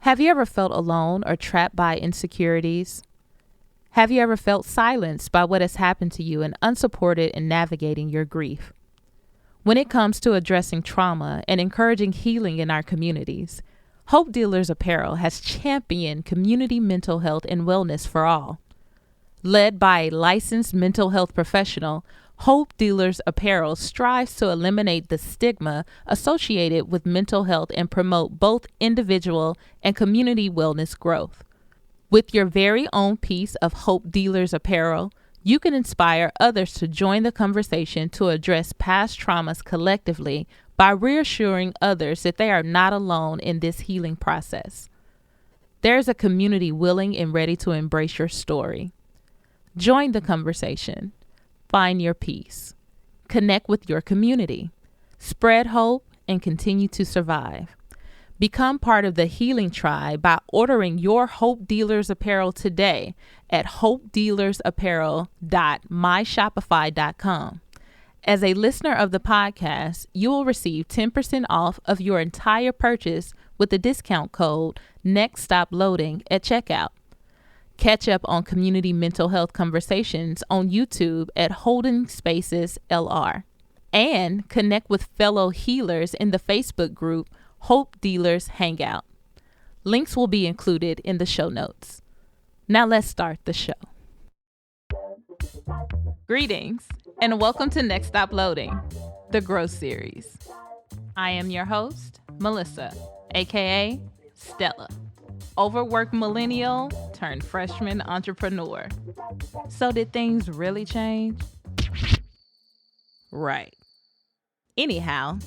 Have you ever felt alone or trapped by insecurities? Have you ever felt silenced by what has happened to you and unsupported in navigating your grief? When it comes to addressing trauma and encouraging healing in our communities, Hope Dealers Apparel has championed community mental health and wellness for all. Led by a licensed mental health professional, Hope Dealers Apparel strives to eliminate the stigma associated with mental health and promote both individual and community wellness growth. With your very own piece of Hope Dealers Apparel, you can inspire others to join the conversation to address past traumas collectively by reassuring others that they are not alone in this healing process. There is a community willing and ready to embrace your story. Join the conversation. Find your peace. Connect with your community. Spread hope and continue to survive. Become part of the healing tribe by ordering your Hope Dealers Apparel today at hopedealersapparel.myshopify.com. As a listener of the podcast, you will receive 10% off of your entire purchase with the discount code NEXTSTOPLOADING at checkout. Catch up on community mental health conversations on YouTube at Holding Spaces LR. And connect with fellow healers in the Facebook group Hope Dealers Hangout. Links will be included in the show notes. Now let's start the show. Greetings and welcome to Next Stop Loading, the Growth Series. I am your host, Melissa, aka Stella. Overworked millennial turned freshman entrepreneur. So did things really change? Right. Anyhow,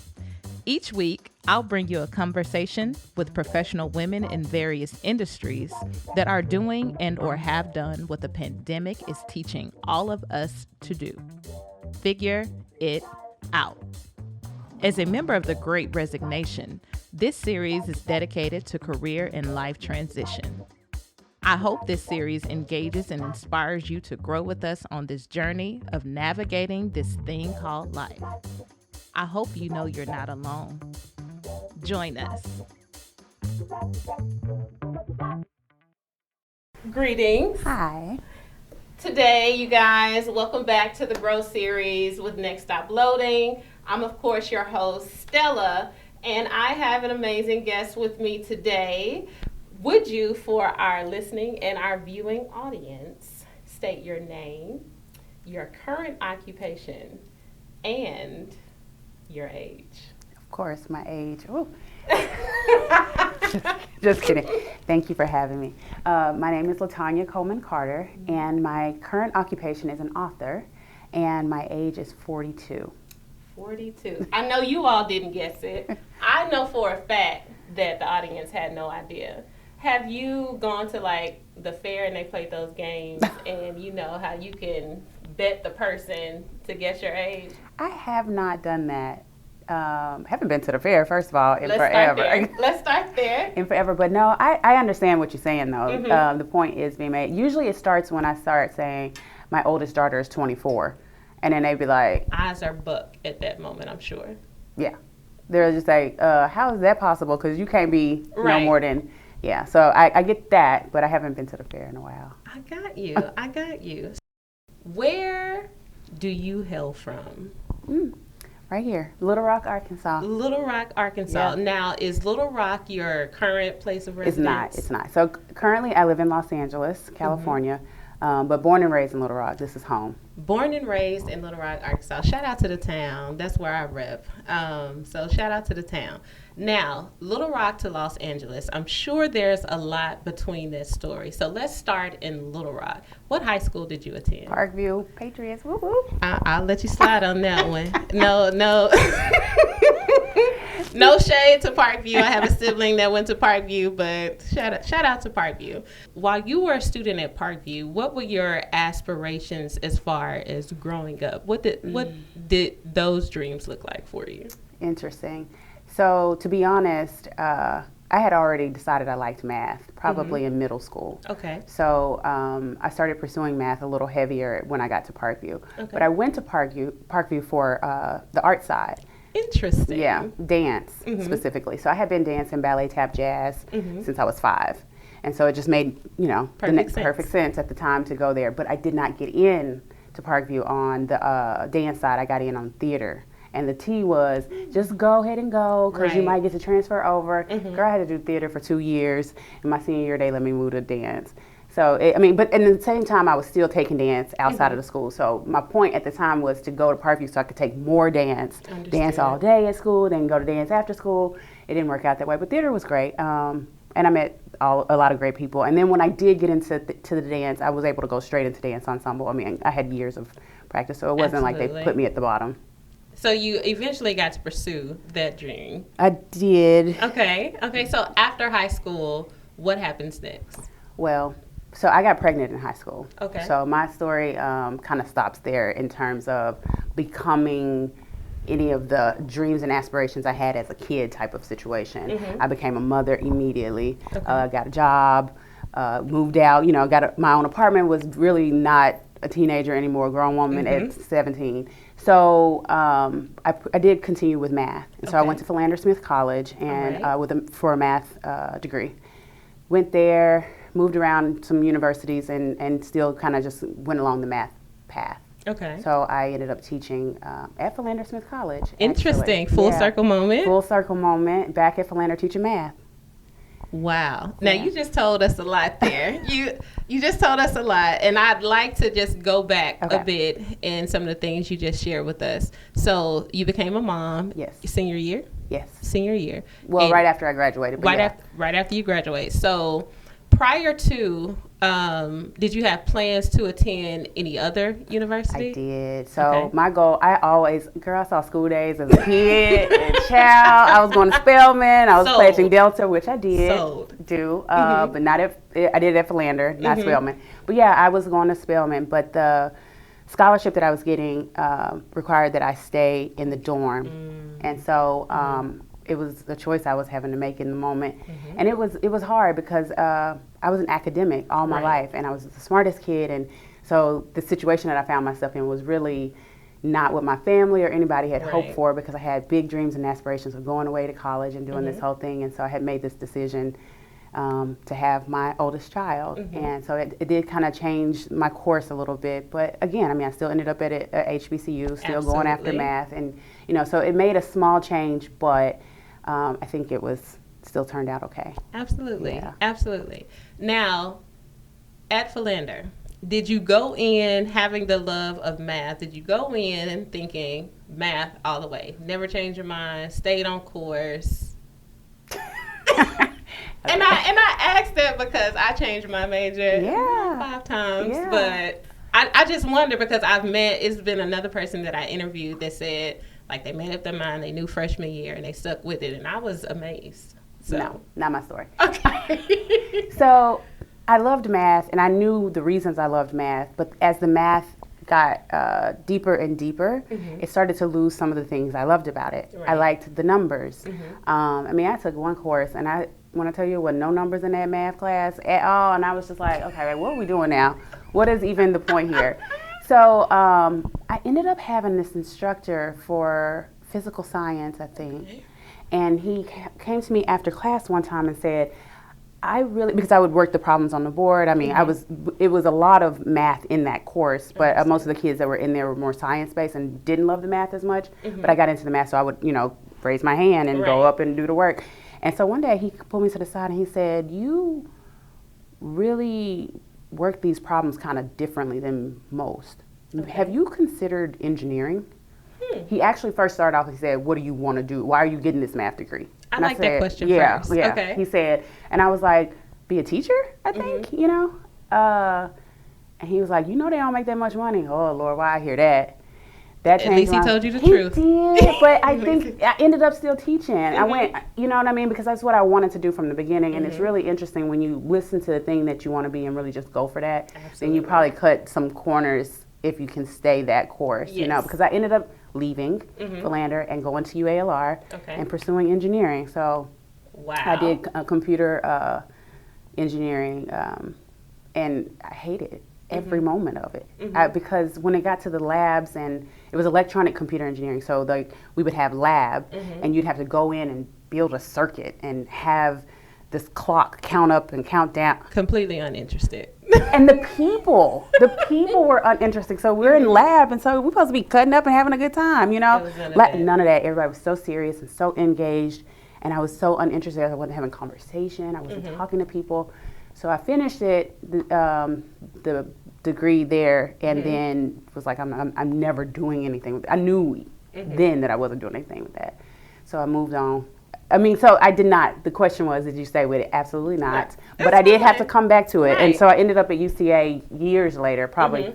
each week I'll bring you a conversation with professional women in various industries that are doing and or have done what the pandemic is teaching all of us to do. Figure it out. As a member of the Great Resignation, this series is dedicated to career and life transition. I hope this series engages and inspires you to grow with us on this journey of navigating this thing called life. I hope you know you're not alone. Join us. Greetings. Hi. Today, you guys, welcome back to the Growth Series with Next Stop Loading. I'm, of course, your host, Stella, and I have an amazing guest with me today. Would you, for our listening and our viewing audience, state your name, your current occupation, and your age? Of course, my age. Ooh. Just kidding. Thank you for having me. My name is LaTanya Coleman-Carter, and my current occupation is an author, and my age is 42. 42. I know you all didn't guess it. I know for a fact that the audience had no idea. Have you gone to like the fair and they played those games and you know how you can bet the person to guess your age? I have not done that. Haven't been to the fair, first of all, in Let's forever. Let's start there. In forever. But no, I understand what you're saying, though. Mm-hmm. The point is being made. Usually it starts when I start saying my oldest daughter is 24. And then they'd be like... Eyes are buck at that moment, I'm sure. Yeah. They're just like, how is that possible? Because you can't be right. no more than... Yeah, so I get that, but I haven't been to the fair in a while. I got you. Where do you hail from? Right here, Little Rock, Arkansas. Little Rock, Arkansas. Yeah. Now, is Little Rock your current place of residence? It's not. So currently I live in Los Angeles, California, but born and raised in Little Rock. This is home. Born and raised in Little Rock, Arkansas. Shout out to the town. That's where I rep. So shout out to the town. Now, Little Rock to Los Angeles. I'm sure there's a lot between this story. So let's start in Little Rock. What high school did you attend? Parkview, Patriots, woo woo. I'll let you slide on that one. No. No shade to Parkview. I have a sibling that went to Parkview, but shout out to Parkview. While you were a student at Parkview, what were your aspirations as far as growing up? What did those dreams look like for you? Interesting. So to be honest, I had already decided I liked math, probably in middle school. Okay. So I started pursuing math a little heavier when I got to Parkview. Okay. But I went to Parkview for the art side. Interesting. Yeah, dance specifically. So I had been dancing ballet, tap, jazz since I was 5. And so it just made, perfect sense at the time to go there. But I did not get in to Parkview on the dance side. I got in on theater. And the T was, just go ahead and go, because you might get to transfer over. Girl, I had to do theater for 2 years. And my senior year, they let me move to dance. So, but at the same time, I was still taking dance outside of the school. So my point at the time was to go to Parkview so I could take more dance. Dance all day at school, then go to dance after school. It didn't work out that way. But theater was great. And I met a lot of great people. And then when I did get into to the dance, I was able to go straight into dance ensemble. I mean, I had years of practice, so it wasn't like they put me at the bottom. So you eventually got to pursue that dream. I did. Okay. So after high school, what happens next? Well, so I got pregnant in high school. Okay. So my story kind of stops there in terms of becoming any of the dreams and aspirations I had as a kid type of situation. I became a mother immediately, got a job, moved out, got my own apartment, was really not a teenager anymore, a grown woman at 17. So I did continue with math. And so I went to Philander Smith College and for a math degree. Went there, moved around some universities and still kind of just went along the math path. Okay. So I ended up teaching at Philander Smith College. Interesting. Full circle moment. Full circle moment. Back at Philander teaching math. Wow. Now you just told us a lot there. You just told us a lot, and I'd like to just go back a bit in some of the things you just shared with us. So you became a mom. Yes. Senior year. Yes. Senior year. Well, right after I graduated. But right after you graduate. So prior to, did you have plans to attend any other university? I did. So my goal, I saw School Days as a kid and child. I was going to Spelman. I was pledging Delta, which I did do, but not I did it at Philander, not Spelman. But yeah, I was going to Spelman, but the scholarship that I was getting required that I stay in the dorm. And so it was a choice I was having to make in the moment. And it was hard because I was an academic all my life, and I was the smartest kid. And so the situation that I found myself in was really not what my family or anybody had hoped for, because I had big dreams and aspirations of going away to college and doing this whole thing. And so I had made this decision to have my oldest child. And so it did kind of change my course a little bit. But again, I still ended up at HBCU, still going after math. And, so it made a small change, but I think it was still turned out okay. Absolutely. Yeah. Absolutely. Now, at Philander, did you go in having the love of math? Did you go in thinking math all the way? Never change your mind, stayed on course? And I asked that because I changed my major 5 times, but I just wonder because it's been another person that I interviewed that said, like, they made up their mind, they knew freshman year, and they stuck with it, and I was amazed. So. No, not my story. Okay. So I loved math, and I knew the reasons I loved math, but as the math got deeper and deeper, it started to lose some of the things I loved about it. I liked the numbers. I took one course, and I want to tell you, there were no numbers in that math class at all, and I was just like, okay, what are we doing now? What is even the point here? So I ended up having this instructor for physical science, I think, and he came to me after class one time and said, because I would work the problems on the board. It was a lot of math in that course, but most of the kids that were in there were more science-based and didn't love the math as much, but I got into the math, so I would, raise my hand and go up and do the work. And so one day he pulled me to the side and he said, you really work these problems kind of differently than most. Have you considered engineering? He actually first started off, he said, what do you want to do? Why are you getting this math degree? I like that question first. Yeah. Okay. He said, and I was like, be a teacher, I think, And he was like, they don't make that much money. Oh, Lord, why I hear that? At least he told you the truth. He did, but I think I ended up still teaching. I went, because that's what I wanted to do from the beginning. And it's really interesting when you listen to the thing that you want to be and really just go for that. Absolutely. Then you probably cut some corners if you can stay that course, because I ended up leaving Philander and going to UALR and pursuing engineering. So I did computer engineering, and I hated it. every moment of it. Because when it got to the labs, and it was electronic computer engineering, so we would have lab, and you'd have to go in and build a circuit and have this clock count up and count down. Completely uninterested. And the people were uninteresting. So we're in lab, and so we're supposed to be cutting up and having a good time, you know? None of that. Everybody was so serious and so engaged, and I was so uninterested. I wasn't having conversation. I wasn't talking to people. So I finished it, the degree there, and then was like, I'm never doing anything with it. I knew then that I wasn't doing anything with that. So I moved on. I mean, so I did not. The question was, did you stay with it? Absolutely not. But I did have to come back to it. And so I ended up at UCA years later, probably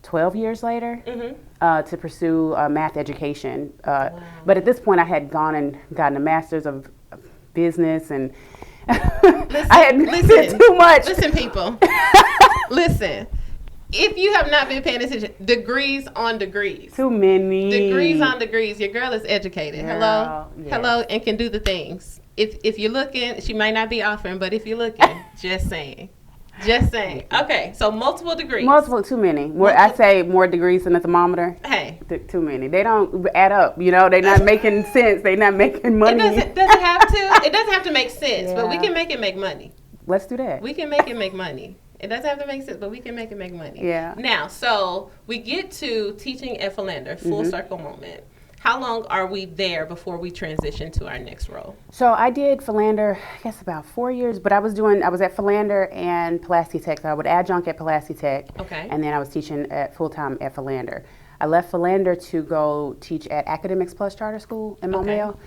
12 years later, to pursue math education. But at this point, I had gone and gotten a master's of business, and I had listened too much. Listen, people. Listen. If you have not been paying attention, degrees on degrees. Too many. Degrees on degrees. Your girl is educated. Girl, hello? yes. Hello, and can do the things. If you're looking, she might not be offering, but if you're looking, just saying. Just saying. Okay, so multiple degrees. Too many. I say more degrees than a thermometer. Hey. Too many. They don't add up, you know. They're not making sense. They're not making money. It doesn't have to. It doesn't have to make sense, but we can make it make money. Let's do that. We can make it make money. It doesn't have to make sense, but we can make it make money. Yeah. Now, so we get to teaching at Philander, full circle moment. How long are we there before we transition to our next role? So I did Philander, I guess about 4 years, but I was at Philander and Pulaski Tech. So I would adjunct at Pulaski Tech. Okay. And then I was teaching at full-time at Philander. I left Philander to go teach at Academics Plus Charter School in Mobile.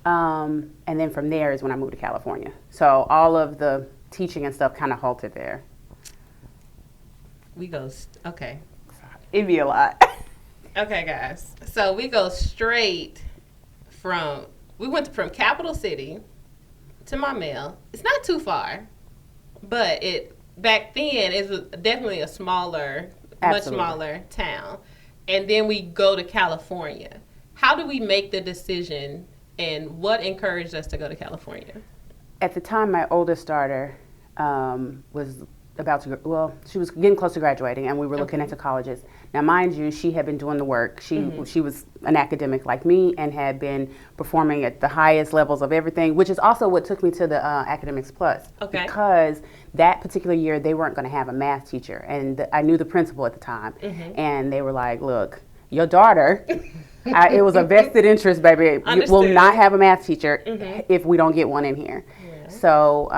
And then from there is when I moved to California. So all of the teaching and stuff kind of halted there. Okay. It'd be a lot. Okay, guys. So we go straight we went from Capital City to Maumelle. It's not too far, but back then it was definitely a much smaller town. And then we go to California. How do we make the decision, and what encouraged us to go to California? At the time, my oldest daughter was she was getting close to graduating, and we were looking into colleges. Now, mind you, she had been doing the work. She was an academic like me and had been performing at the highest levels of everything, which is also what took me to the Academics Plus. Okay. Because that particular year, they weren't going to have a math teacher, and I knew the principal at the time, and they were like, look, your daughter, it was a vested interest, baby. You will not have a math teacher if we don't get one in here. So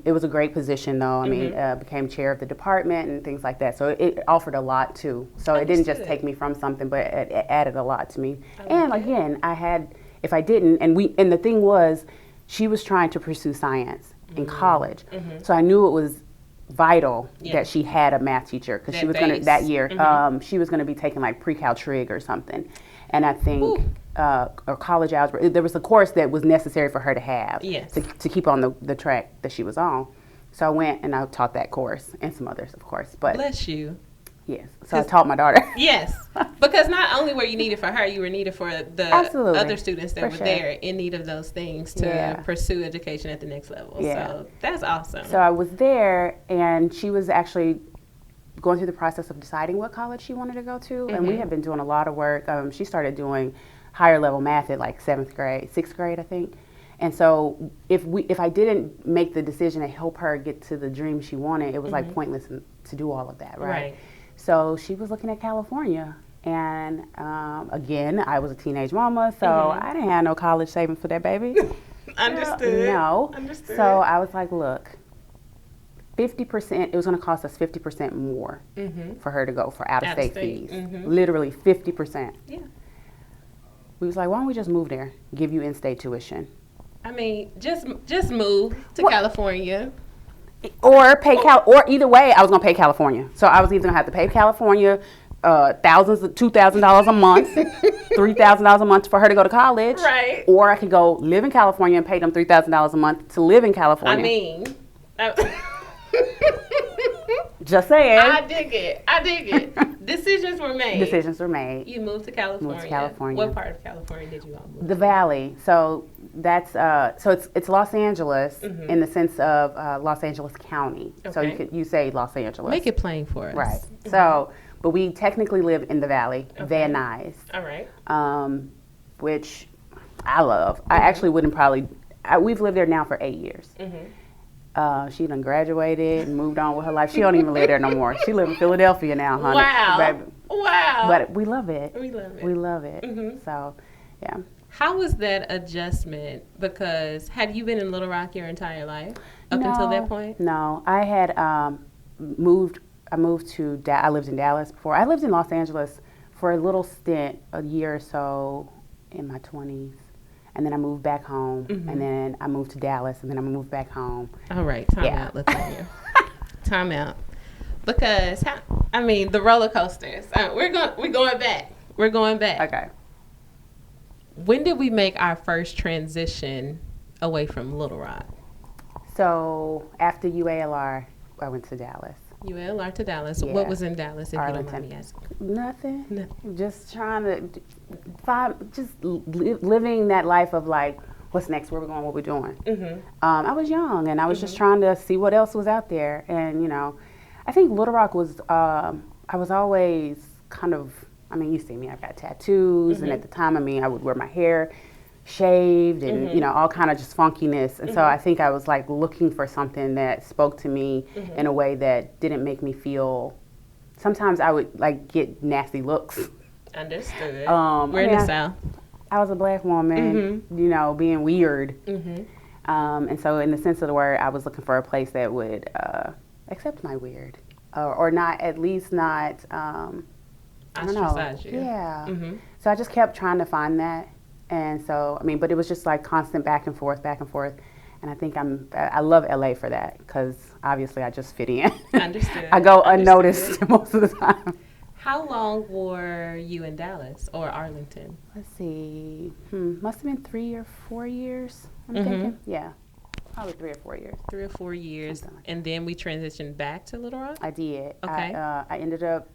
it was a great position, though. I mean, became chair of the department and things like that. So it offered a lot, too. So it didn't just take me from something, but it added a lot to me. And again, if I didn't, and the thing was, she was trying to pursue science in college. So I knew it was vital that she had a math teacher, because she was going to, that year, she was going to be taking like pre-cal trig or something. And I think, or college algebra, there was a course that was necessary for her to have to keep on the track that she was on. So I went and I taught that course, and some others, of course. But bless you. Yes. So I taught my daughter. Yes. Because not only were you needed for her, you were needed for the other students that were there in need of those things to pursue education at the next level. Yeah. So that's awesome. So I was there, and she was actually going through the process of deciding what college she wanted to go to. And we had been doing a lot of work. She started doing higher level math at like 6th grade, I think. And so if I didn't make the decision to help her get to the dream she wanted, it was like pointless to do all of that, right? So she was looking at California. And again, I was a teenage mama, so I didn't have no college savings for that baby. Understood. No. Understood. So I was like, look, 50%, it was going to cost us 50% more for her to go for out-of-state fees. Literally 50%. Yeah. We was like, why don't we just move there, give you in-state tuition? I mean, just move to California. Or pay or either way, I was going to pay California. So I was either going to have to pay California $2,000 a month, $3,000 a month for her to go to college. Right. Or I could go live in California and pay them $3,000 a month to live in California. I mean... Just saying. I dig it. Decisions were made. You moved to California. What part of California did you all move The Valley. So That's so it's Los Angeles in the sense of Los Angeles County. Okay. So you say Los Angeles. Make it plain for us. Right. So, but we technically live in the Valley, Van Nuys. All right. Which I love. I actually wouldn't probably. We've lived there now for 8 years. She done graduated and moved on with her life. She don't even live there no more. She live in Philadelphia now, honey. Wow. Baby. Wow. But we love it. We love it. We love it. So, yeah. How was that adjustment? Because had you been in Little Rock your entire life up until that point? No, I had moved. I moved to. I lived in Dallas before. I lived in Los Angeles for a little stint, a year or so, in my 20s, and then I moved back home, and then I moved to Dallas, and then I moved back home. All right, time out, LaTanya. Time out. Because the roller coasters. We're going back. We're going back. Okay. When did we make our first transition away from Little Rock? So after UALR, I went to Dallas. UALR to Dallas. Yeah. What was in Dallas, if Arlington. you don't mind me asking? Nothing. Just trying to living that life of like, what's next? Where we going? What we doing? I was young, and I was just trying to see what else was out there. And I think Little Rock was. I was always kind of. You see me. I've got tattoos, and at the time, I would wear my hair shaved, and all kind of just funkiness. And so I think I was like looking for something that spoke to me in a way that didn't make me feel. Sometimes I would like get nasty looks. Understood. We're in the South. I was a black woman, being weird. And so in the sense of the word, I was looking for a place that would accept my weird, or not, at least not. I don't know. Ostracize you. Yeah. So I just kept trying to find that. And so, but it was just like constant back and forth. And I think I love LA for that, because obviously I just fit in. Understood. I go unnoticed most of the time. How long were you in Dallas or Arlington? Let's see. Must have been 3 or 4 years, I'm thinking. Yeah. Probably 3 or 4 years. 3 or 4 years. Like and then we transitioned back to Little Rock? I did. Okay. I ended up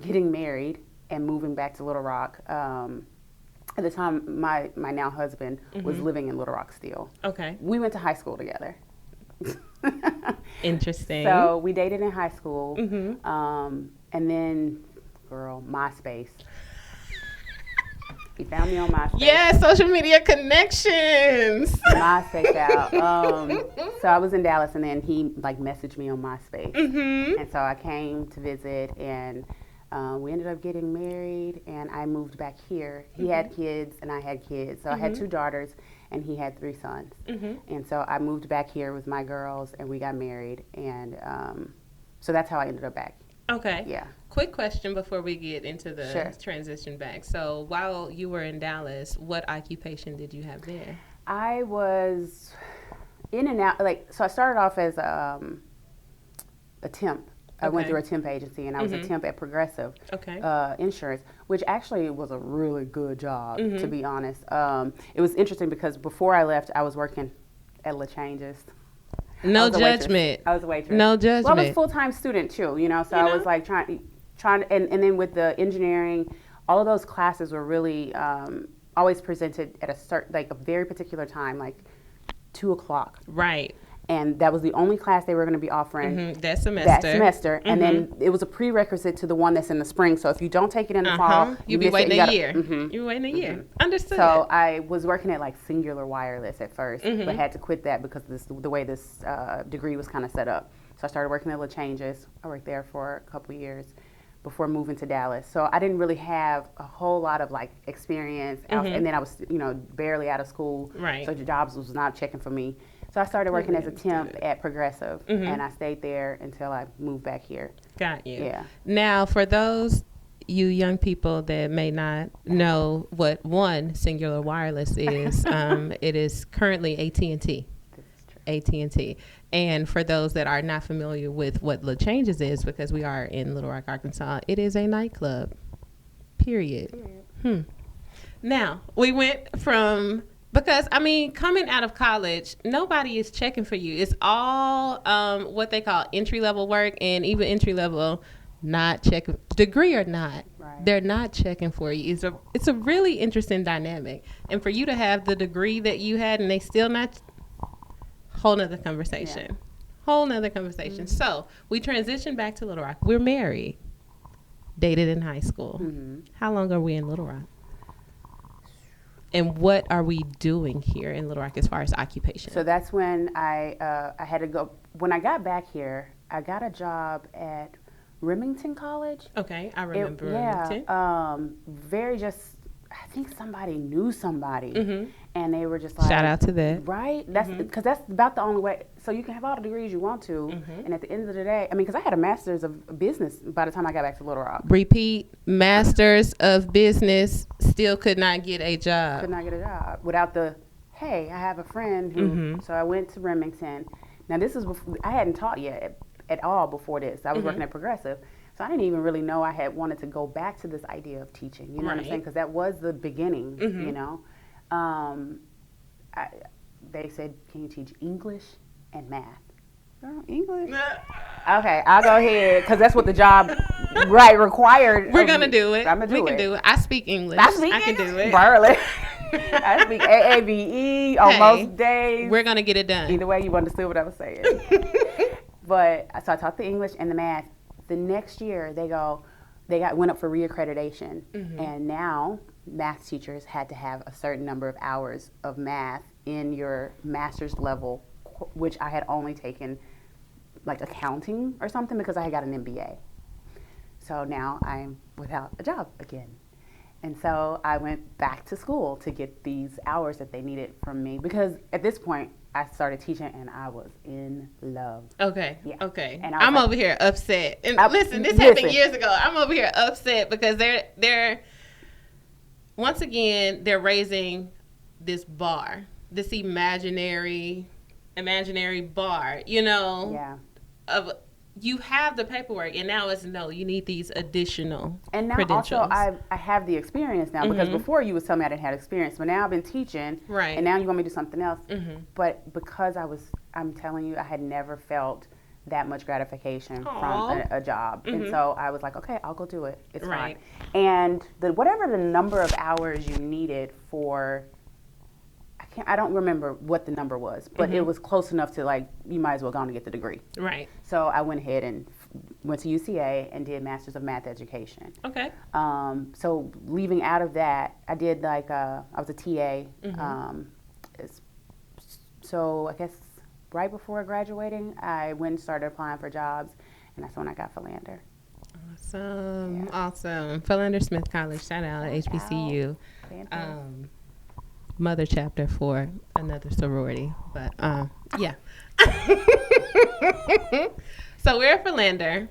getting married and moving back to Little Rock. At the time, my now husband was living in Little Rock still. Okay. We went to high school together. Interesting. So we dated in high school. And then, MySpace. He found me on MySpace. Yeah, social media connections. MySpace out. So I was in Dallas, and then he messaged me on MySpace. And so I came to visit, and we ended up getting married, and I moved back here. He had kids, and I had kids. So I had 2 daughters, and he had 3 sons. And so I moved back here with my girls, and we got married. And so that's how I ended up back. Okay. Yeah. Quick question before we get into the transition back. So while you were in Dallas, what occupation did you have there? I was in and out. So I started off as a temp. I went through a temp agency, and I was a temp at Progressive Insurance, which actually was a really good job, to be honest. It was interesting because before I left, I was working at LaTanya's. No judgment. I was a waitress. No judgment. Well, I was a full-time student too, so I was like trying, and then with the engineering, all of those classes were really always presented at a very particular time, like 2:00. Right. And that was the only class they were going to be offering that semester. And then it was a prerequisite to the one that's in the spring. So if you don't take it in the fall, you'll be waiting a year. You're waiting a year. Understood. So I was working at Singular Wireless at first, but had to quit that because the way this degree was kind of set up. So I started working at LaTanya's. I worked there for a couple of years before moving to Dallas. So I didn't really have a whole lot of experience. And then I was, barely out of school. Right. So the jobs was not checking for me. So I started working as a temp at Progressive, and I stayed there until I moved back here. Got you. Yeah. Now, for those you young people that may not know what Singular Wireless is, it is currently AT&T. AT&T. And for those that are not familiar with what LaChanges is, because we are in Little Rock, Arkansas, it is a nightclub. Period. Now, we went from... Because, coming out of college, nobody is checking for you. It's all what they call entry-level work, and even entry-level not checking, degree or not. Right. they're not checking for you. It's a really interesting dynamic. And for you to have the degree that you had and they still not, whole nother conversation. Yeah. Whole nother conversation. Mm-hmm. So we transitioned back to Little Rock. We're married, dated in high school. Mm-hmm. How long are we in Little Rock? And what are we doing here in Little Rock as far as occupation? So that's when I had to go. When I got back here, I got a job at Remington College. Okay, I remember Remington. Very just, I think somebody knew somebody, mm-hmm. and they were just like, shout out to that. Right? That's because that's about the only way. So you can have all the degrees you want to, mm-hmm. and at the end of the day, I mean, because I had a master's of business by the time I got back to Little Rock. Repeat, master's of business, still could not get a job. Could not get a job without the, hey, I have a friend who, mm-hmm. so I went to Remington. Now this is before, I hadn't taught yet at all before this. I was mm-hmm. working at Progressive. So I didn't even really know I had wanted to go back to this idea of teaching. You know what I'm saying? Because that was the beginning, mm-hmm. you know. They said, can you teach English and math? Girl, English? Okay, I'll go ahead because that's what the job required. We're going to do it. I'm going to do it. We can do it. I speak English. I can do it. Barely. I speak AAVE on most days. We're going to get it done. Either way, you understood what I was saying. But so I taught the English and the math. The next year, went up for reaccreditation, mm-hmm. and now math teachers had to have a certain number of hours of math in your master's level, which I had only taken like accounting or something because I had got an MBA. So now I'm without a job again. And so I went back to school to get these hours that they needed from me because at this point I started teaching and I was in love. Okay. Yeah. Okay. And I'm over here upset. And listen, this happened years ago. I'm over here upset because they're once again they're raising this bar, this imaginary bar, you know. Yeah. You have the paperwork, and now it's no. You need these additional and now credentials. also I have the experience now because mm-hmm. before you was telling me I didn't have experience, but now I've been teaching, right? And now you want me to do something else. Mm-hmm. But because I'm telling you, I had never felt that much gratification from a job, mm-hmm. and so I was like, okay, I'll go do it. It's right. fine. And whatever the number of hours you needed for. I don't remember what the number was, but mm-hmm. it was close enough to like, you might as well go on to get the degree. Right. So I went ahead and went to UCA and did Masters of Math Education. Okay. So leaving out of that, I did like, I was a TA. Mm-hmm. So I guess right before graduating, I went and started applying for jobs, and that's when I got Philander. Awesome. Yeah. Awesome. Philander Smith College, shout out, HBCU. Mother chapter for another sorority, but yeah. So we're at Philander.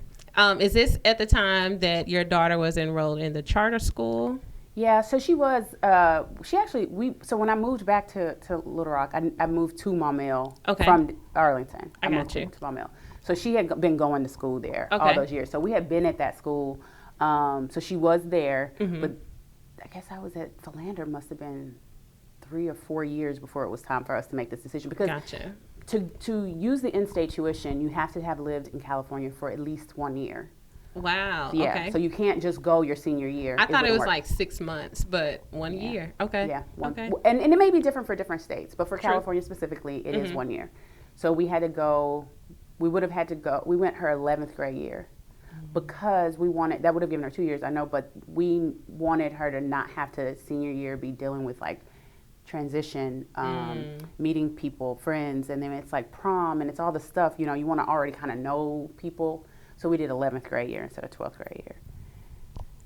Is this at the time that your daughter was enrolled in the charter school? Yeah, so she was. So when I moved back to Little Rock, I moved to Maumelle from Arlington. I got you. To Maumelle. So she had been going to school there all those years. So we had been at that school. So she was there, mm-hmm. but I guess I was at Philander. Must have been 3 or 4 years before it was time for us to make this decision because gotcha. to use the in-state tuition, you have to have lived in California for at least 1 year. Wow. Yeah. Okay. So you can't just go your senior year. I thought it was like 6 months, but 1 year. Okay. Yeah. Okay. And it may be different for different states, but for True. California specifically, it mm-hmm. is 1 year. So we had to go. We would have had to go. We went her 11th grade year because we wanted. That would have given her 2 years, I know, but we wanted her to not have to senior year be dealing with like transition, meeting people, friends, and then it's like prom and it's all the stuff, you know, you want to already kind of know people. So we did 11th grade year instead of 12th grade year.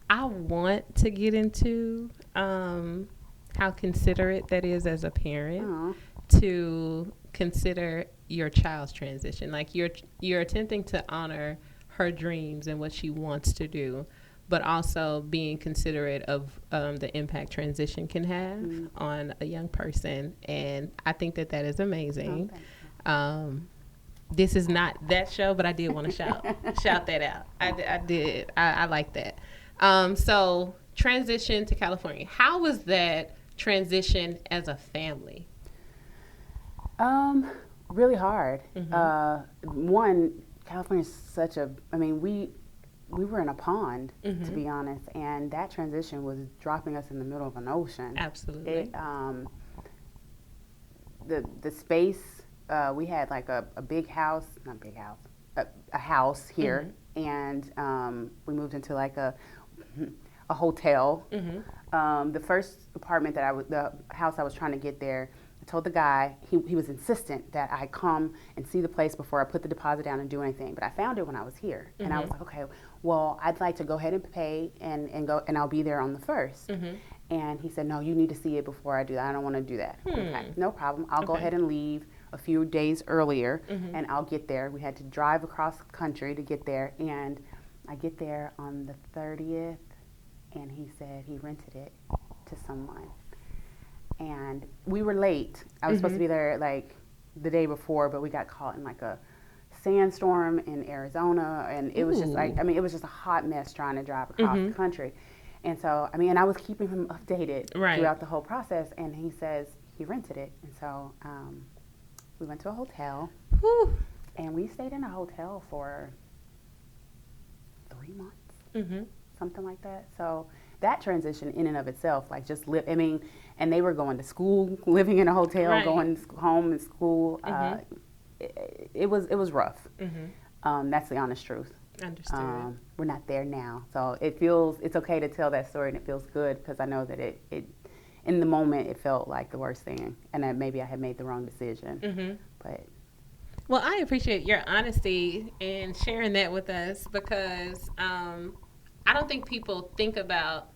I want to get into how considerate that is as a parent to consider your child's transition. Like you're attempting to honor her dreams and what she wants to do, but also being considerate of the impact transition can have on a young person. And I think that is amazing. This is not that show, but I did want to shout that out. I did. I like that. So transition to California. How was that transition as a family? Really hard. Mm-hmm. One, California is such a, I mean, we were in a pond, to be honest, and that transition was dropping us in the middle of an ocean. Absolutely. The space, we had like a big house, not big house, a house here, and we moved into like a hotel. The first apartment the house I was trying to get there, I told the guy, he was insistent that I come and see the place before I put the deposit down and do anything. But I found it when I was here, and I was like, okay, well, I'd like to go ahead and pay and go, and I'll be there on the 1st. And he said, no, you need to see it before I do that. I don't want to do that. Okay, no problem. I'll go ahead and leave a few days earlier, and I'll get there. We had to drive across the country to get there, and I get there on the 30th, and he said he rented it to someone. And we were late. I was supposed to be there like the day before, but we got caught in like a sandstorm in Arizona, and it was just like, I mean, it was just a hot mess trying to drive across the country. And so, I mean, and I was keeping him updated throughout the whole process, and he says he rented it. And so we went to a hotel, and we stayed in a hotel for 3 months, something like that. So that transition in and of itself, like just live, I mean, and they were going to school, living in a hotel, going home and school. It was rough. That's the honest truth. Understood. We're not there now, so it's okay to tell that story, and it feels good because I know that it in the moment it felt like the worst thing, and that maybe I had made the wrong decision. But well, I appreciate your honesty and sharing that with us, because I don't think people think about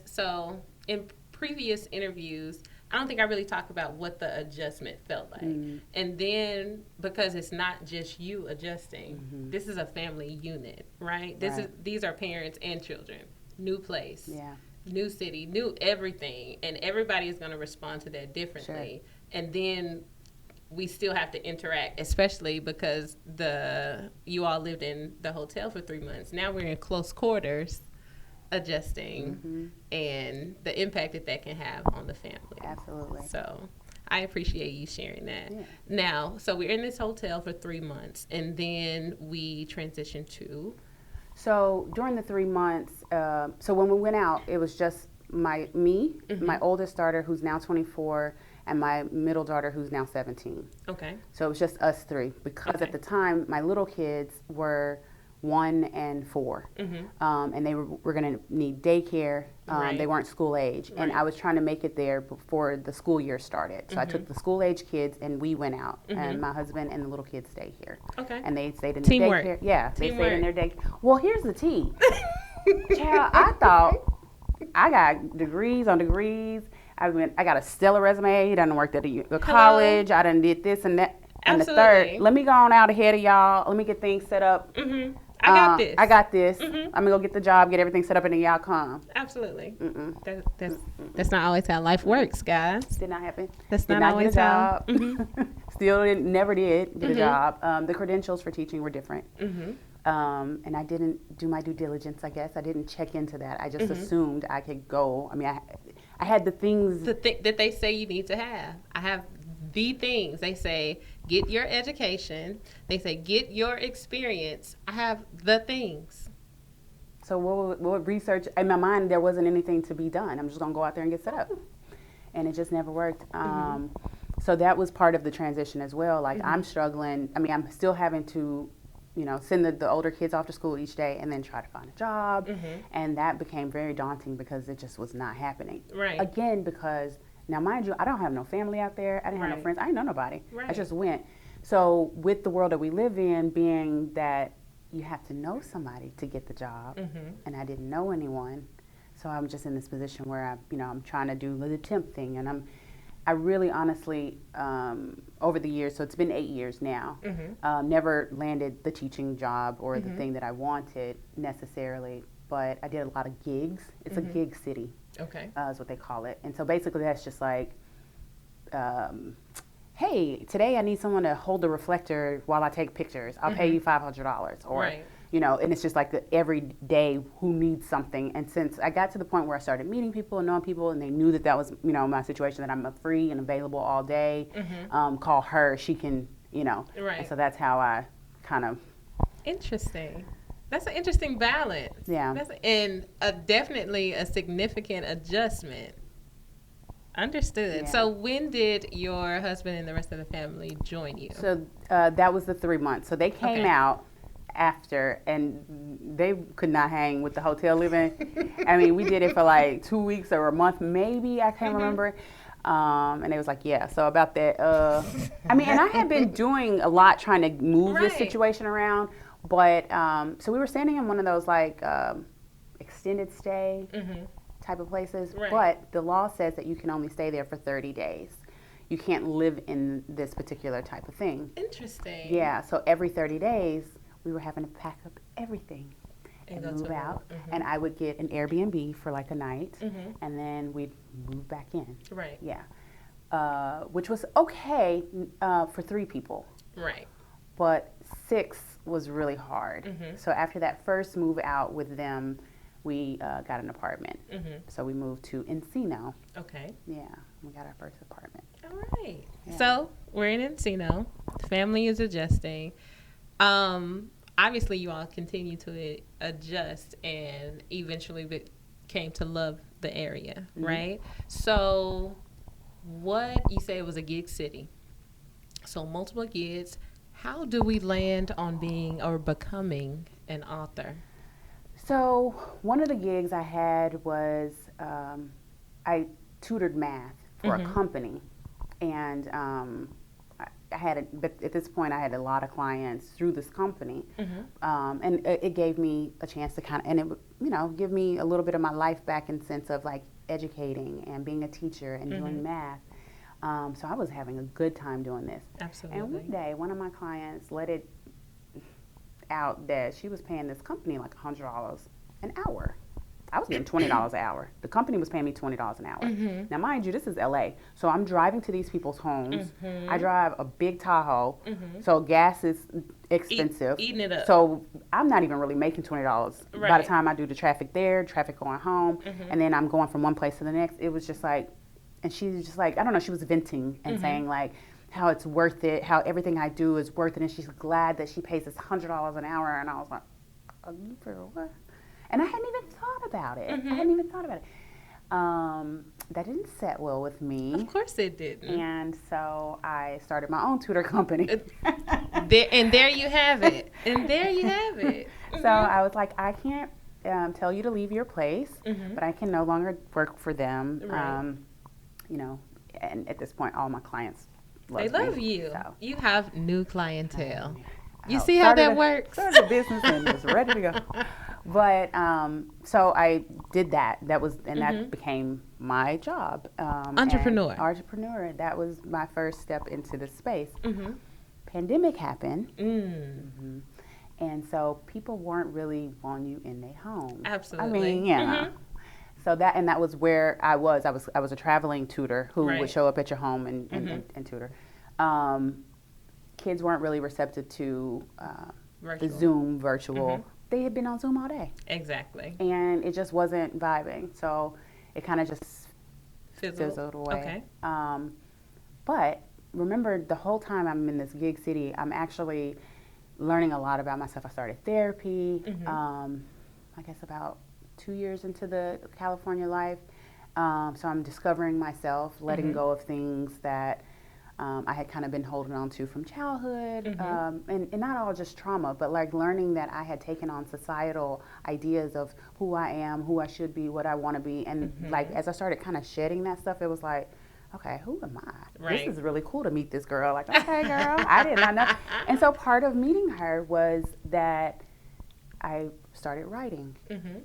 so in previous interviews, I don't think I really talk about what the adjustment felt like. And then, because it's not just you adjusting, this is a family unit, right? These are parents and children. New place, new city, new everything. And everybody is going to respond to that differently. And then we still have to interact, especially because you all lived in the hotel for 3 months. Now we're in close quarters, adjusting, and the impact that can have on the family. Absolutely. So I appreciate you sharing that. Now, so we're in this hotel for 3 months, and then we transitioned to? So during the 3 months, so when we went out, it was just my oldest daughter, who's now 24, and my middle daughter, who's now 17. Okay. So it was just us three, because at the time, my little kids were 1 and 4, and they were going to need daycare. They weren't school age, and I was trying to make it there before the school year started. So I took the school age kids, and we went out, and my husband and the little kids stayed here. Okay. And they stayed in their daycare. Yeah, they stayed in their daycare. Well, here's the tea. Child, I thought I got degrees on degrees. I got a stellar resume. I done worked at a college. I done did this and that. And the third, let me go on out ahead of y'all. Let me get things set up. I got this. I'm gonna go get the job, get everything set up, and then y'all come. Absolutely. That's not always how life works, guys. Did not happen. That's not always how. Still never did get a job. The credentials for teaching were different. And I didn't do my due diligence, I guess. I didn't check into that. I just assumed I could go. I mean, I had the things that they say you need to have. I have the things. They say, get your education. They say, get your experience. I have the things. So what research? In my mind, there wasn't anything to be done. I'm just going to go out there and get set up. And it just never worked. So that was part of the transition as well. Like, I'm struggling. I mean, I'm still having to, send the older kids off to school each day and then try to find a job. And that became very daunting because it just was not happening. Right. Again, because now, mind you, I don't have no family out there. I didn't have no friends. I didn't know nobody. I just went. So with the world that we live in, being that you have to know somebody to get the job, and I didn't know anyone, so I'm just in this position where I'm trying to do the temp thing, and I really honestly, over the years, so it's been 8 years now, never landed the teaching job or the thing that I wanted necessarily, but I did a lot of gigs. It's a gig city. Okay. Is what they call it. And so basically that's just like, hey, today I need someone to hold the reflector while I take pictures. I'll pay you $500. Or, and it's just like the every day who needs something. And since I got to the point where I started meeting people and knowing people, and they knew that was, my situation, that I'm free and available all day, call her, she can, And so that's how I kind of. Interesting. That's an interesting balance. Yeah. And definitely a significant adjustment. Understood. Yeah. So when did your husband and the rest of the family join you? So that was the 3 months. So they came out after, and they could not hang with the hotel living. I mean, we did it for like 2 weeks or a month, maybe. I can't remember. And they was like, yeah. So about that, I mean, and I had been doing a lot trying to move this situation around. But so we were standing in one of those like extended stay type of places. Right. But the law says that you can only stay there for 30 days. You can't live in this particular type of thing. Interesting. Yeah. So every 30 days, we were having to pack up everything and move out. And I would get an Airbnb for like a night, and then we'd move back in. Right. Yeah. Which was okay for 3 people. Right. But 6 was really hard. So after that first move out with them, we got an apartment. So we moved to Encino. Okay. Yeah, we got our first apartment. All right. Yeah. So we're in Encino. Family is adjusting. Obviously, you all continue to adjust and eventually came to love the area, right? So what you say it was a gig city. So multiple gigs. How do we land on being or becoming an author? So one of the gigs I had was I tutored math for a company, and I had, but at this point I had a lot of clients through this company, and it gave me a chance to kind of, and it would, you know, give me a little bit of my life back in the sense of like educating and being a teacher and doing math. So I was having a good time doing this. Absolutely. And one day, one of my clients let it out that she was paying this company like $100 an hour. I was getting $20 an hour. The company was paying me $20 an hour. Now, mind you, this is LA. So I'm driving to these people's homes. I drive a big Tahoe. So gas is expensive. Eating it up. So I'm not even really making $20 by the time I do the traffic there, traffic going home, and then I'm going from one place to the next. It was just like, and she's just like, I don't know, she was venting and saying like how it's worth it, how everything I do is worth it, and she's glad that she pays us $100 an hour. And I was like, for what? And I hadn't even thought about it. I hadn't even thought about it. That didn't set well with me. Of course it didn't. And so I started my own tutor company. And there you have it. And there you have it. So I was like, I can't tell you to leave your place, but I can no longer work for them. Right. You know, and at this point, all my clients love They love me, you. so. You have new clientele. You see how that works? Started a business and was ready to go. But so I did that. That was, and that became my job. Entrepreneur. Entrepreneur. That was my first step into this space. Pandemic happened. And so people weren't really wanting you in their homes. Absolutely. I mean, yeah. So that was where I was. I was a traveling tutor who would show up at your home and tutor. Kids weren't really receptive to the Zoom virtual. They had been on Zoom all day. Exactly. And it just wasn't vibing. So it kind of just Fizzled away. Okay. But remember, the whole time I'm in this gig city, I'm actually learning a lot about myself. I started therapy, I guess about 2 years into the California life. So I'm discovering myself, letting go of things that I had kind of been holding on to from childhood, and not all just trauma, but like learning that I had taken on societal ideas of who I am, who I should be, what I want to be. And like as I started kind of shedding that stuff, it was like, okay, who am I? Right. This is really cool to meet this girl. Like, okay, girl, I did not know. And so part of meeting her was that I started writing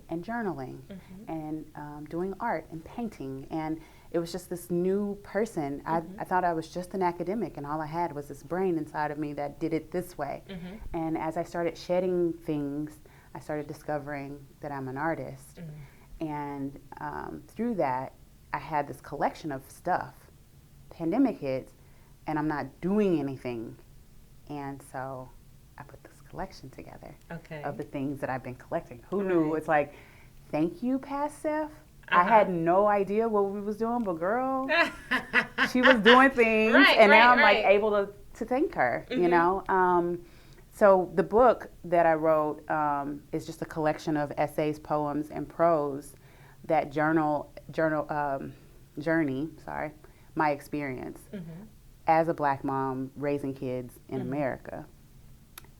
and journaling and doing art and painting. And it was just this new person. I thought I was just an academic, and all I had was this brain inside of me that did it this way. And as I started shedding things, I started discovering that I'm an artist. And through that, I had this collection of stuff. Pandemic hits, and I'm not doing anything. And so I put this collection together of the things that I've been collecting. Who knew? It's like, thank you, past Steph. I had no idea what we was doing, but girl, she was doing things, and now I'm like able to thank her, you know. So the book that I wrote is just a collection of essays, poems, and prose that journey my experience as a Black mom raising kids in America.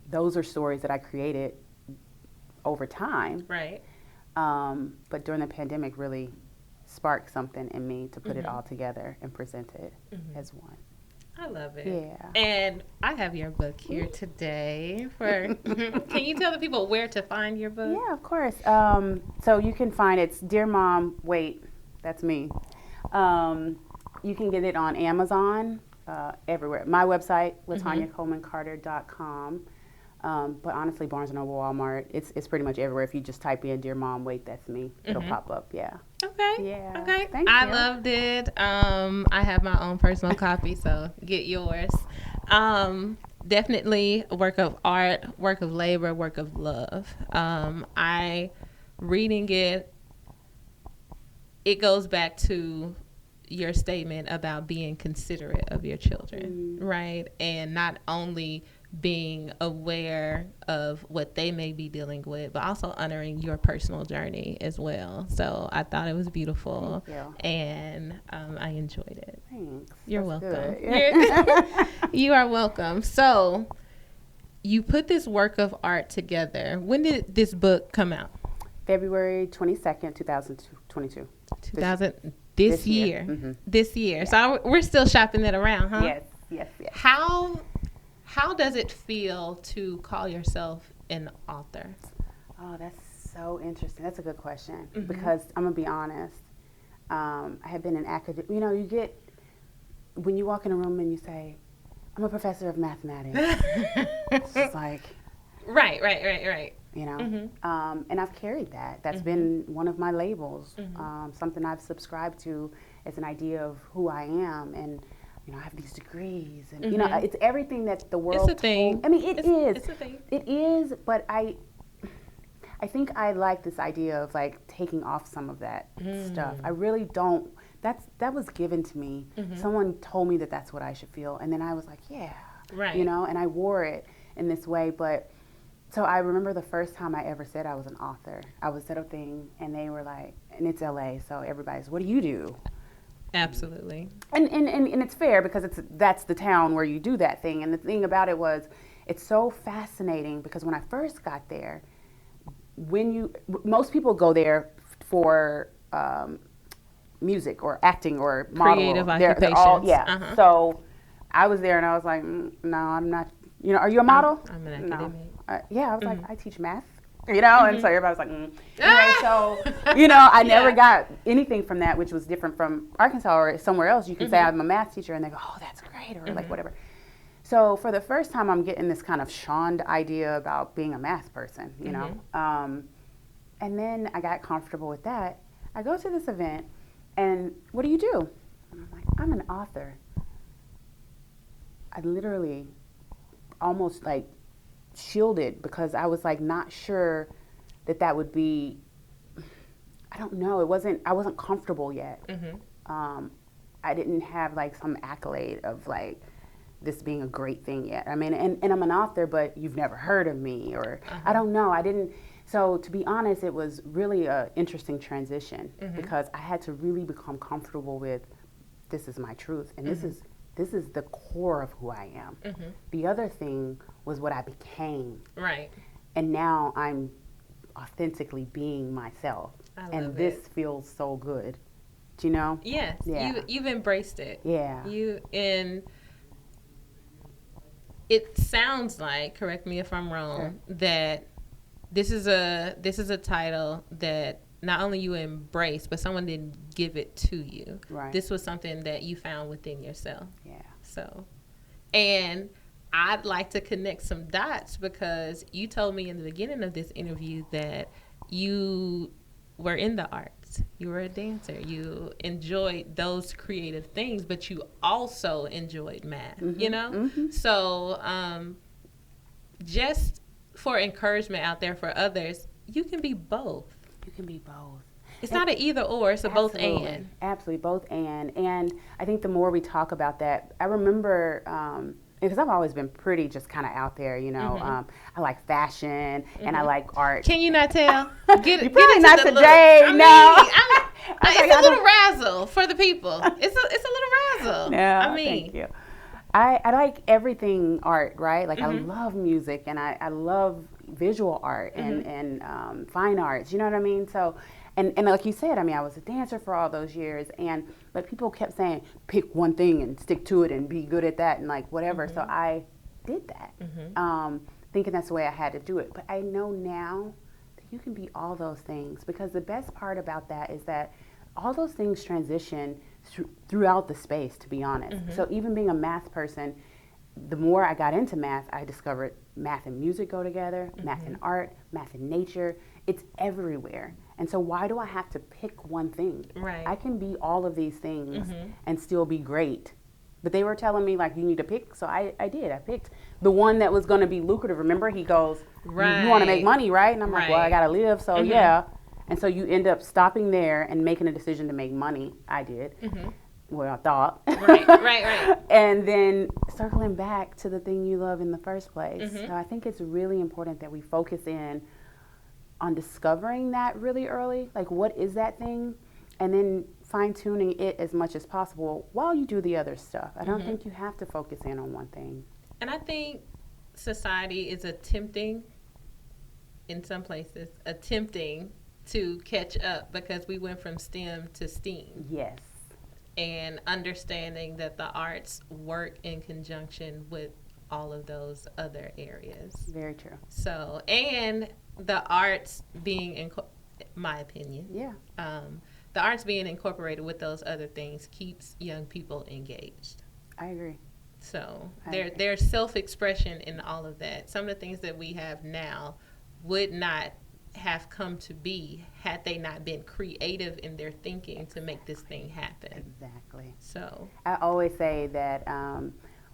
Those are stories that I created over time. Right. But during the pandemic really sparked something in me to put it all together and present it as one. I love it. Yeah. And I have your book here today. Can you tell the people where to find your book? Yeah, of course. So you can find it's Dear Mom, Wait, that's me. You can get it on Amazon, everywhere. My website, LaTanyaColeman-Carter.com. But honestly, Barnes & Noble, Walmart, it's pretty much everywhere. If you just type in Dear Mom, Wait, that's me, it'll pop up, yeah. Okay. Yeah. Okay. Thank I you. loved it. I have my own personal copy, so get yours. Definitely a work of art, work of labor, work of love. Reading it goes back to your statement about being considerate of your children, right? And not only being aware of what they may be dealing with, but also honoring your personal journey as well. So I thought it was beautiful. Thank you. And I enjoyed it. Thanks. You're That's welcome. good. You are welcome. So you put this work of art together. When did this book come out? February 22nd, 2022. This year. Mm-hmm. This year. Yeah. So we're still shopping that around, huh? Yes. How does it feel to call yourself an author? Oh, that's so interesting. That's a good question because I'm gonna be honest. I have been an academic. You know, you get when you walk in a room and you say, "I'm a professor of mathematics." It's just like, right. you know. And I've carried that. That's been one of my labels. Something I've subscribed to as an idea of who I am and. You know, I have these degrees, and you know, it's everything that the world. It's a thing. I mean, it is. It's a thing. It is, but I think I like this idea of like taking off some of that stuff. I really don't. That was given to me. Someone told me that that's what I should feel, and then I was like, yeah, right. You know, and I wore it in this way. But so I remember the first time I ever said I was an author. I was at a thing, and they were like, and it's LA, so everybody's, what do you do? Absolutely. And it's fair because that's the town where you do that thing. And the thing about it was, it's so fascinating because when I first got there, most people go there for music or acting or modeling. Creative occupations. All, So I was there and I was like, no, I'm not. You know, are you a model? I'm an academic. No. I was like, I teach math. You know, and so everybody was like, Anyway, so, you know, I never got anything from that, which was different from Arkansas or somewhere else. You can say I'm a math teacher and they go, oh, that's great, or like whatever. So for the first time, I'm getting this kind of shunned idea about being a math person, you know. And then I got comfortable with that. I go to this event and what do you do? And I'm like, I'm an author. I literally almost like shielded because I was like not sure that would be, I don't know, I wasn't comfortable yet. I didn't have like some accolade of like this being a great thing yet. I mean, and I'm an author, but you've never heard of me or I don't know. I didn't. So to be honest, it was really an interesting transition because I had to really become comfortable with this is my truth and this is the core of who I am. The other thing was what I became. Right. And now I'm authentically being myself. And this feels so good. Do you know? Yes. Yeah. You've embraced it. Yeah. It sounds like, correct me if I'm wrong, that this is a title that not only you embrace, but someone didn't give it to you. Right. This was something that you found within yourself. Yeah. So, and I'd like to connect some dots because you told me in the beginning of this interview that you were in the arts. You were a dancer. You enjoyed those creative things, but you also enjoyed math, you know? So, just for encouragement out there for others, you can be both. You can be both. It's not an either or, it's a both and. Absolutely, both and. And I think the more we talk about that, I remember because I've always been pretty just kind of out there, you know. I like fashion and I like art. Can you not tell? You're probably not today. No. It's a little razzle for the people. It's a little razzle. No, thank you. I like everything art, right? Like I love music and I love visual art and fine arts. You know what I mean? So, and like you said, I mean, I was a dancer for all those years, but people kept saying, pick one thing and stick to it and be good at that and like whatever. So I did that, thinking that's the way I had to do it. But I know now that you can be all those things, because the best part about that is that all those things transition throughout the space, to be honest. So even being a math person, the more I got into math, I discovered math and music go together, math and art, math and nature. It's everywhere. And so why do I have to pick one thing? Right. I can be all of these things and still be great. But they were telling me, like, you need to pick. So I did. I picked the one that was going to be lucrative. Remember, he goes, you want to make money, right? And I'm like, well, I got to live. So yeah. And so you end up stopping there and making a decision to make money. I did. Well, I thought. Right. And then circling back to the thing you love in the first place. So I think it's really important that we focus in on discovering that really early. Like, what is that thing? And then fine-tuning it as much as possible while you do the other stuff. I don't think you have to focus in on one thing. And I think society is attempting, in some places, to catch up, because we went from STEM to STEAM. Yes. And understanding that the arts work in conjunction with all of those other areas. Very true. So, and the arts being, my opinion, the arts being incorporated with those other things keeps young people engaged. I agree. So there's self-expression in all of that. Some of the things that we have now would not have come to be had they not been creative in their thinking to make this thing happen. Exactly. So I always say that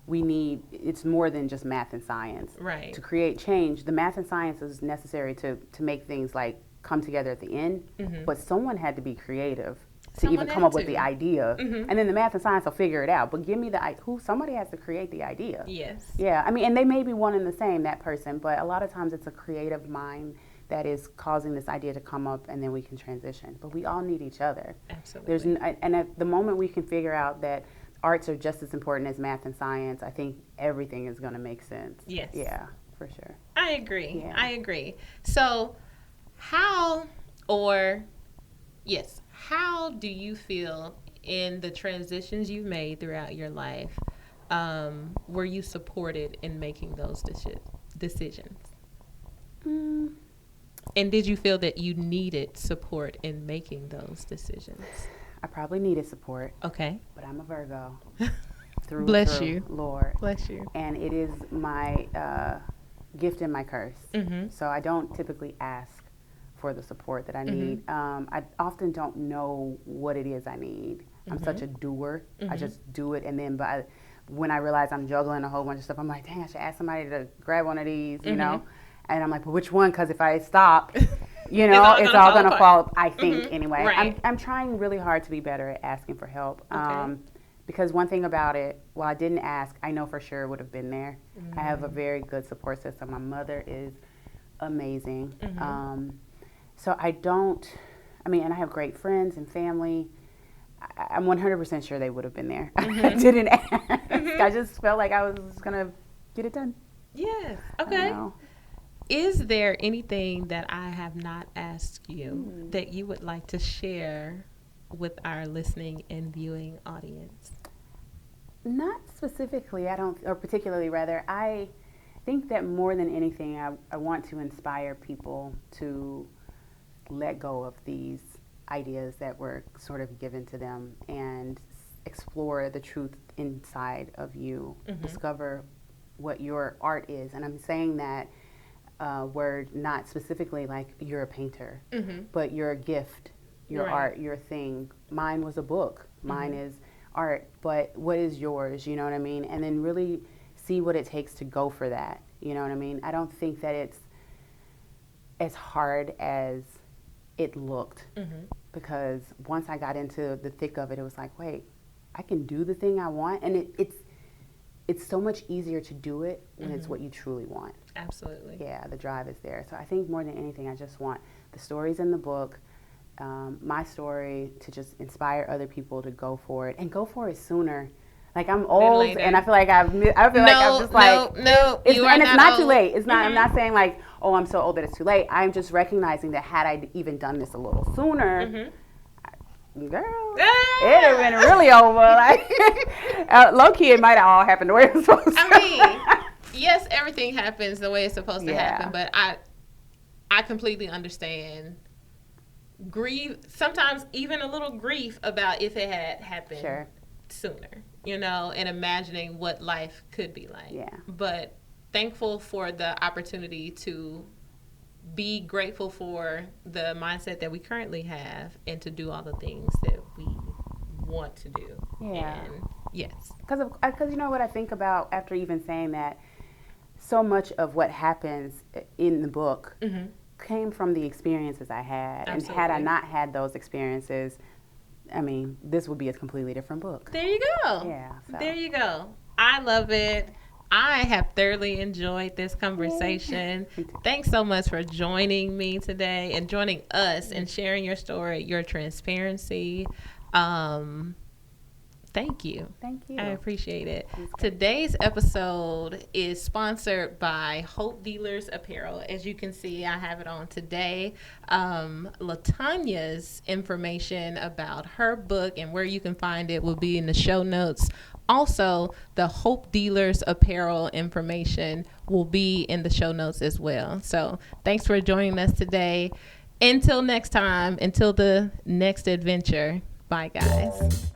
it's more than just math and science. Right. To create change, the math and science is necessary to make things like come together at the end, but someone had to be creative to even come up with the idea, and then the math and science will figure it out. But give me somebody has to create the idea. Yes. Yeah, I mean, and they may be one and the same, that person, but a lot of times it's a creative mind that is causing this idea to come up, and then we can transition. But we all need each other. Absolutely. And at the moment we can figure out that arts are just as important as math and science, I think everything is going to make sense. Yes. Yeah, for sure. I agree. Yeah. I agree. So how do you feel in the transitions you've made throughout your life? Were you supported in making those decisions? And did you feel that you needed support in making those decisions? I probably needed support. Okay. But I'm a Virgo. Bless you. Lord. Bless you. And it is my gift and my curse. So I don't typically ask for the support that I need. I often don't know what it is I need. I'm such a doer. I just do it, and then when I realize I'm juggling a whole bunch of stuff, I'm like, dang, I should ask somebody to grab one of these, you know? And I'm like, but which one? Because if I stop, you know, it's all going to fall, I think, anyway. Right. I'm trying really hard to be better at asking for help. Okay. Because one thing about it, while I didn't ask, I know for sure it would have been there. I have a very good support system. My mother is amazing. So and I have great friends and family. I'm 100% sure they would have been there. I didn't ask. I just felt like I was going to get it done. Yes. Okay. Is there anything that I have not asked you that you would like to share with our listening and viewing audience? Not specifically, or particularly rather. I think that more than anything, I want to inspire people to let go of these ideas that were sort of given to them and explore the truth inside of you, discover what your art is. And I'm saying that word not specifically like you're a painter, but you're a gift, your art, your thing. Mine was a book. Mine is art, but what is yours? You know what I mean? And then really see what it takes to go for that. You know what I mean? I don't think that it's as hard as it looked, because once I got into the thick of it, it was like, wait, I can do the thing I want. And it's so much easier to do it when it's what you truly want. Absolutely. Yeah, the drive is there. So I think more than anything, I just want the stories in the book, my story, to just inspire other people to go for it and go for it sooner. Like, I'm old, and I feel like I'm just like, it's not too late. It's not. I'm not saying like, oh, I'm so old that it's too late. I'm just recognizing that had I even done this a little sooner, girl, it'd have been really over. Like, low key, it might have all happened the way it was supposed to. I mean, yes, everything happens the way it's supposed to happen, but I completely understand grief. Sometimes even a little grief about if it had happened sooner, and imagining what life could be like. Yeah. But thankful for the opportunity to be grateful for the mindset that we currently have and to do all the things that we want to do. Yeah. And yes. Because you know what I think about after even saying that, so much of what happens in the book came from the experiences I had. Absolutely. And had I not had those experiences, I mean, this would be a completely different book. There you go. Yeah. So. There you go. I love it. I have thoroughly enjoyed this conversation. Thanks so much for joining me today and joining us and sharing your story, your transparency. Thank you. Thank you. I appreciate it. Today's episode is sponsored by Hope Dealers Apparel. As you can see, I have it on today. LaTanya's information about her book and where you can find it will be in the show notes. Also, the Hope Dealers Apparel information will be in the show notes as well. So thanks for joining us today. Until next time, until the next adventure. Bye, guys.